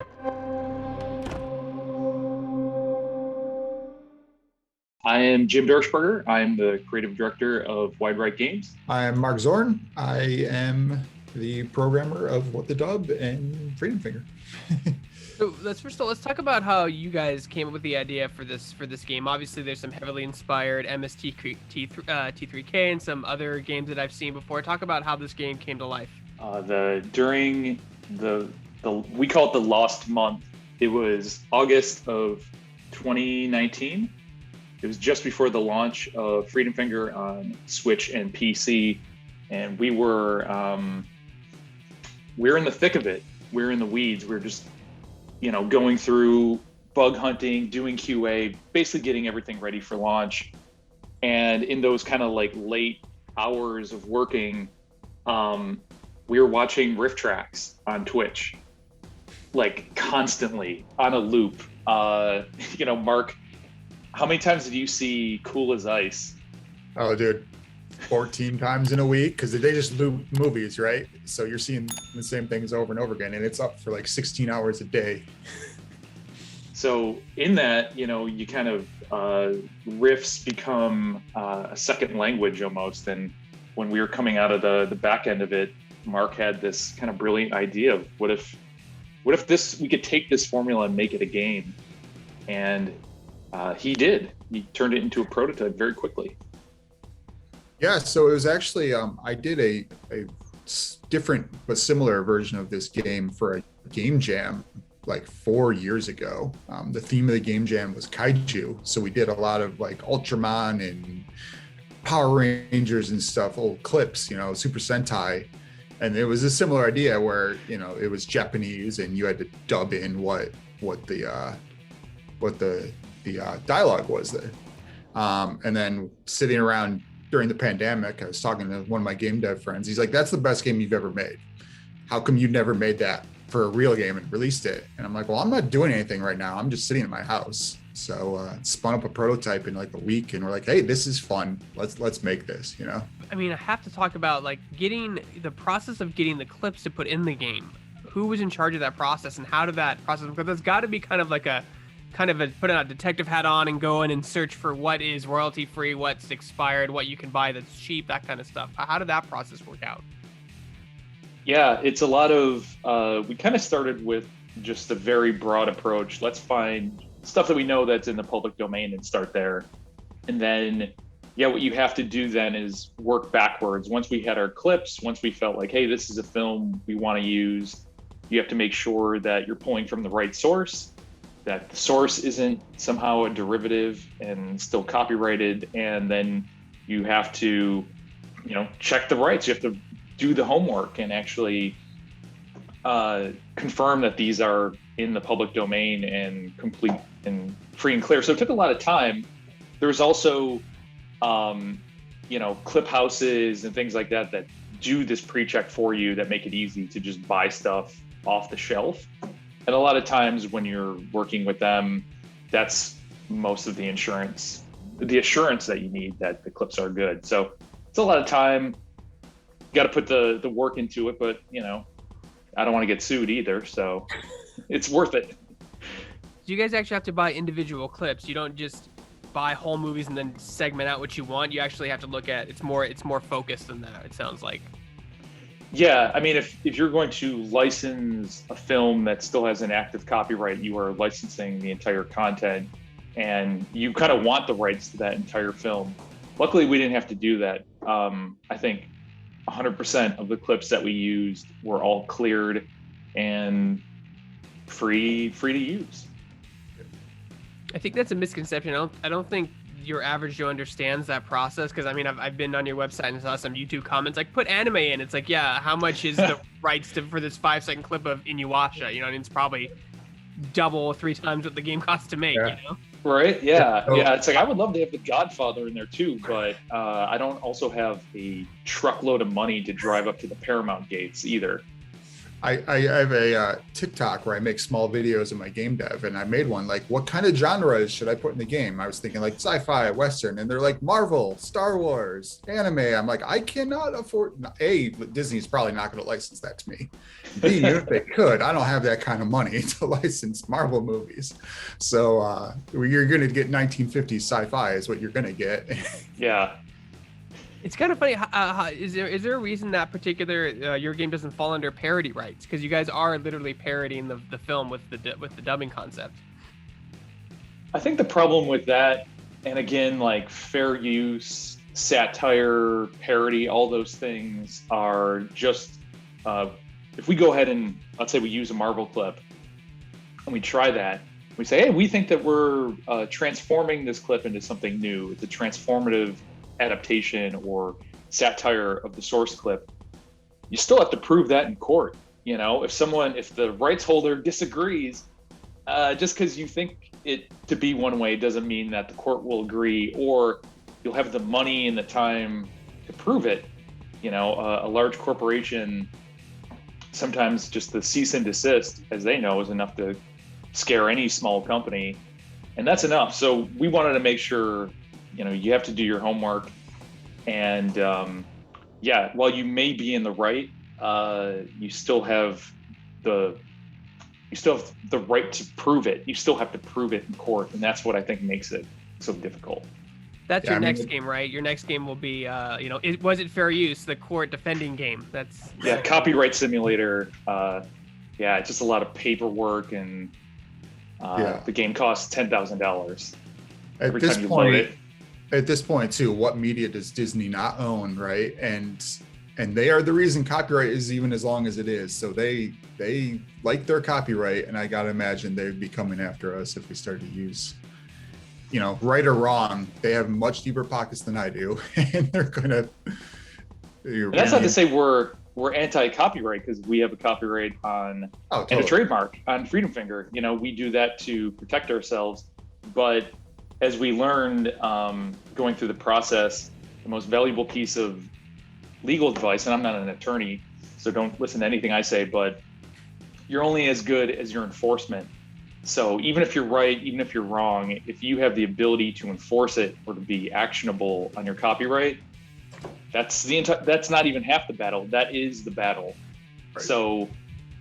I am Jim Dershberger. I'm the creative director of Wide Right Games. I'm Mark Zorn. I am the programmer of What the Dub and Freedom Finger. So let's talk about how you guys came up with the idea for this game. Obviously, there's some heavily inspired T3K and some other games that I've seen before. Talk about how this game came to life. During the we call it the Lost Month. It was August of 2019. It was just before the launch of Freedom Finger on Switch and PC, and we were in the thick of it. We're in the weeds. We're just going through bug hunting, doing QA, basically getting everything ready for launch. And in those kind of like late hours of working, we were watching riff tracks on Twitch, like constantly on a loop. Mark, how many times did you see Cool as Ice? Oh, dude, 14 times in a week, because they just loop movies, right? So you're seeing the same things over and over again, and it's up for like 16 hours a day. So in that, you kind of riffs become a second language almost. And when we were coming out of the back end of it, Mark had this kind of brilliant idea of what if we could take this formula and make it a game. And he did. He turned it into a prototype very quickly. Yeah, so it was actually, I did a different but similar version of this game for a game jam like 4 years ago. The theme of the game jam was kaiju. So we did a lot of like Ultraman and Power Rangers and stuff, old clips, Super Sentai. And it was a similar idea where, it was Japanese and you had to dub in what the dialogue was there. And then sitting around during the pandemic, I was talking to one of my game dev friends. He's like, that's the best game you've ever made. How come you never made that for a real game and released it? And I'm like, well, I'm not doing anything right now. I'm just sitting in my house. So spun up a prototype in like a week, and we're like, hey, this is fun. Let's make this, I mean, I have to talk about like getting the process of getting the clips to put in the game. Who was in charge of that process, and how did that process? Because there's got to be kind of a put a detective hat on and go in and search for what is royalty free, what's expired, what you can buy that's cheap, that kind of stuff. How did that process work out? Yeah, it's a lot of, we kind of started with just a very broad approach. Let's find stuff that we know that's in the public domain and start there. And then, what you have to do then is work backwards. Once we had our clips, once we felt like, hey, this is a film we want to use, you have to make sure that you're pulling from the right source, that the source isn't somehow a derivative and still copyrighted. And then you have to, check the rights. You have to do the homework and actually confirm that these are in the public domain and complete and free and clear. So it took a lot of time. There's also, clip houses and things like that do this pre-check for you, that make it easy to just buy stuff off the shelf. And a lot of times when you're working with them, that's most of the assurance that you need that the clips are good. So it's a lot of time. You got to put the work into it, but I don't want to get sued either, so it's worth it. Do you guys actually have to buy individual clips? You don't just buy whole movies and then segment out what you want. You actually have to look at it's more focused than that, it sounds like. Yeah, I mean, if you're going to license a film that still has an active copyright, you are licensing the entire content, and you kind of want the rights to that entire film. Luckily, we didn't have to do that. I think 100% of the clips that we used were all cleared and free to use. I think that's a misconception. I don't think your average Joe understands that process, because I mean, I've been on your website and saw some YouTube comments like, put anime in. It's like, yeah, how much is the rights for this 5-second clip of Inuyasha? It's probably double, 3 times what the game costs to make. Yeah. Right? Yeah. It's like, I would love to have The Godfather in there too, but I don't also have a truckload of money to drive up to the Paramount gates either. I have a TikTok where I make small videos of my game dev, and I made one like, what kind of genres should I put in the game? I was thinking like sci-fi, Western, and they're like Marvel, Star Wars, anime. I'm like, I cannot afford. A, Disney's probably not going to license that to me. B, if they could, I don't have that kind of money to license Marvel movies. So you're going to get 1950s sci-fi is what you're going to get. Yeah. It's kind of funny. Is there a reason that particular your game doesn't fall under parody rights? Because you guys are literally parodying the film with the dubbing concept. I think the problem with that, and again, like fair use, satire, parody, all those things are just, if we go ahead and let's say we use a Marvel clip and we try that, we say, hey, we think that we're transforming this clip into something new. It's a transformative adaptation or satire of the source clip. You still have to prove that in court. You know, if the rights holder disagrees, just because you think it to be one way doesn't mean that the court will agree, or you'll have the money and the time to prove it. You know, a large corporation, sometimes just the cease and desist, as they know, is enough to scare any small company, and that's enough. So we wanted to make sure, you know, you have to do your homework, and while you may be in the right, you still have the right to prove it. You still have to prove it in court, and that's what I think makes it so difficult. That's your next game, right? Your next game will be, was it fair use? The court defending game. That's Copyright Simulator. It's just a lot of paperwork, and the game costs $10,000 every time you load it. At this point too, what media does Disney not own, right? And they are the reason copyright is even as long as it is. So they like their copyright, and I gotta imagine they'd be coming after us if we start to use, you know, right or wrong. They have much deeper pockets than I do, and they're gonna. And that's not to say we're anti-copyright, because we have a copyright on and a trademark on Freedom Finger. You know, we do that to protect ourselves, but as we learned going through the process, the most valuable piece of legal advice, and I'm not an attorney, so don't listen to anything I say, but you're only as good as your enforcement. So even if you're right, even if you're wrong, if you have the ability to enforce it or to be actionable on your copyright, that's not even half the battle. That is the battle. Right. So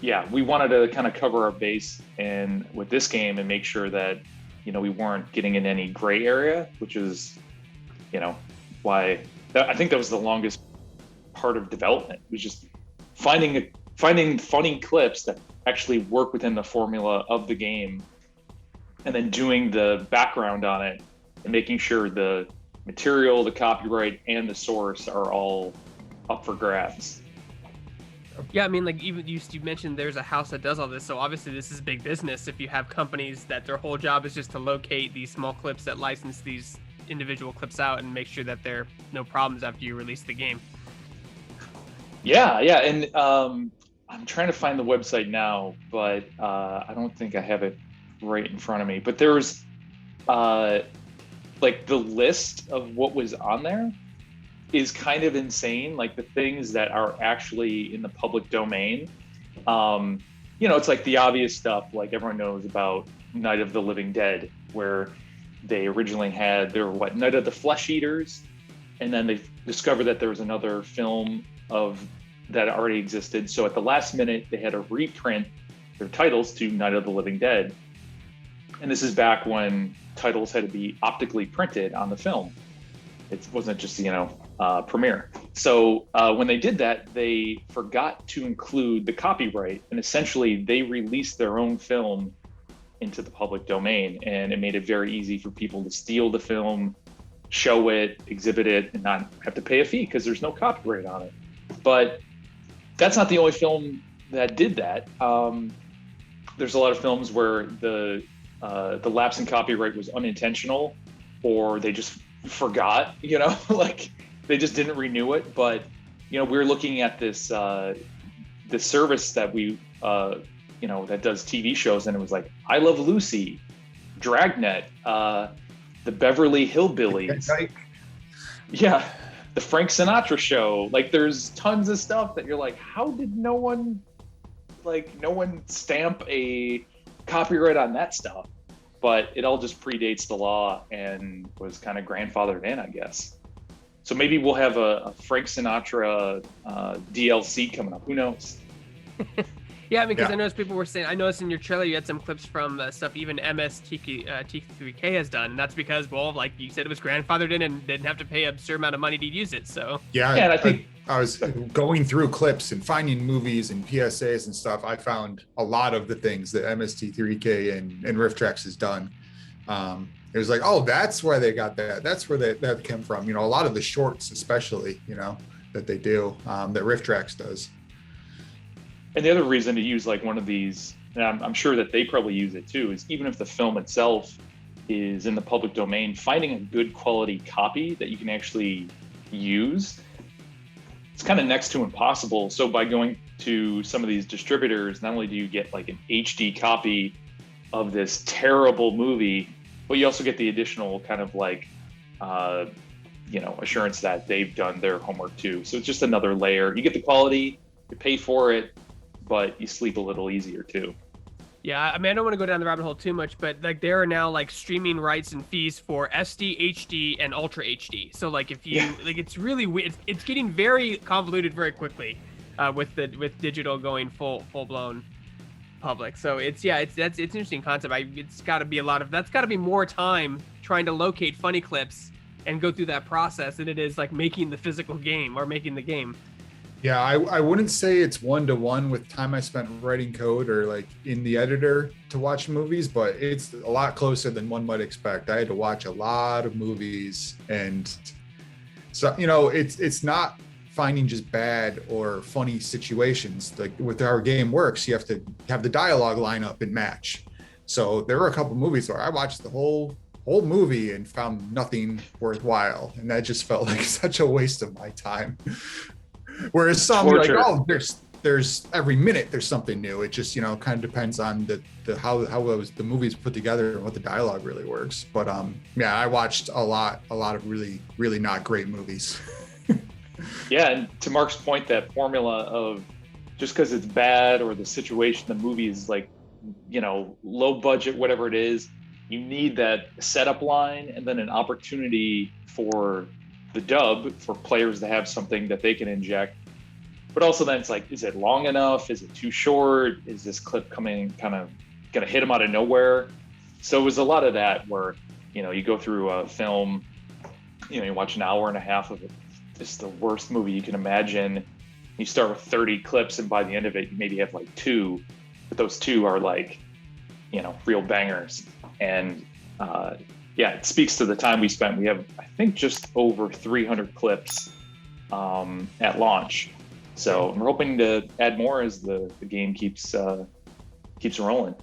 yeah, we wanted to kind of cover our base and with this game and make sure that, you know, we weren't getting in any gray area, which is, you know, why I think that was the longest part of development. It was just finding funny clips that actually work within the formula of the game, and then doing the background on it and making sure the material, the copyright, and the source are all up for grabs. Yeah, I mean, like even you mentioned there's a house that does all this, so obviously this is big business. If you have companies that their whole job is just to locate these small clips that license these individual clips out and make sure that there are no problems after you release the game. Yeah, and I'm trying to find the website now, but I don't think I have it right in front of me. But there's like the list of what was on there is kind of insane. Like the things that are actually in the public domain. You know, it's like the obvious stuff, like everyone knows about Night of the Living Dead, where they originally had Night of the Flesh Eaters, and then they discovered that there was another film of that already existed. So at the last minute, they had to reprint their titles to Night of the Living Dead. And this is back when titles had to be optically printed on the film. It wasn't just, Premiere. So when they did that, they forgot to include the copyright, and essentially they released their own film into the public domain, and it made it very easy for people to steal the film, show it, exhibit it, and not have to pay a fee because there's no copyright on it. But that's not the only film that did that. There's a lot of films where the lapse in copyright was unintentional, or they just forgot, like they just didn't renew it. But we're looking at this this service that we that does TV shows, and it was like I Love Lucy, Dragnet, the Beverly Hillbillies, yeah, the Frank Sinatra Show. Like there's tons of stuff that you're like, how did no one like no one stamp a copyright on that stuff, but it all just predates the law and was kind of grandfathered in, I guess. So maybe we'll have a Frank Sinatra DLC coming up. Who knows? Yeah, because I noticed people were saying, I noticed in your trailer you had some clips from stuff even MST3K has done, and that's because, well, like you said, it was grandfathered in and didn't have to pay an absurd amount of money to use it. So yeah, and I think I was going through clips and finding movies and PSAs and stuff. I found a lot of the things that MST3K and Riff Tracks has done. It was like, oh, that's where they got that. That's where that came from. You know, a lot of the shorts, especially, you know, that they do, that Riff Tracks does. And the other reason to use like one of these, and I'm sure that they probably use it too, is even if the film itself is in the public domain, finding a good quality copy that you can actually use, it's kind of next to impossible. So by going to some of these distributors, not only do you get like an HD copy of this terrible movie, but you also get the additional kind of like, assurance that they've done their homework too. So it's just another layer. You get the quality, you pay for it, but you sleep a little easier too. Yeah, I mean, I don't want to go down the rabbit hole too much, but like there are now like streaming rights and fees for SD, HD, and Ultra HD. So like if you like, it's really it's getting very convoluted very quickly with digital going full blown public. So it's an interesting concept. It's got to be that's got to be more time trying to locate funny clips and go through that process than it is like making the physical game or making the game. Yeah, I wouldn't say it's 1-to-1 with time I spent writing code or like in the editor to watch movies, but it's a lot closer than one might expect. I had to watch a lot of movies, and so, you know, it's not finding just bad or funny situations. Like with how our game works, you have to have the dialogue line up and match. So there were a couple movies where I watched the whole movie and found nothing worthwhile, and that just felt like such a waste of my time. Whereas some are like, oh, there's every minute there's something new. It just, you know, kind of depends on how the movie's put together and what the dialogue really works. But yeah, I watched a lot of really, really not great movies. Yeah, and to Mark's point, that formula of just because it's bad or the situation, the movie is like, you know, low budget, whatever it is, you need that setup line and then an opportunity for the dub for players to have something that they can inject. But also then it's like, is it long enough? Is it too short? Is this clip coming kind of gonna hit them out of nowhere? So it was a lot of that where, you know, you go through a film, you know, you watch an hour and a half of it. It's the worst movie you can imagine. You start with 30 clips, and by the end of it, you maybe have like 2, but those 2 are like, you know, real bangers. And yeah, it speaks to the time we spent. We have, I think, just over 300 clips at launch. So we're hoping to add more as the game keeps rolling.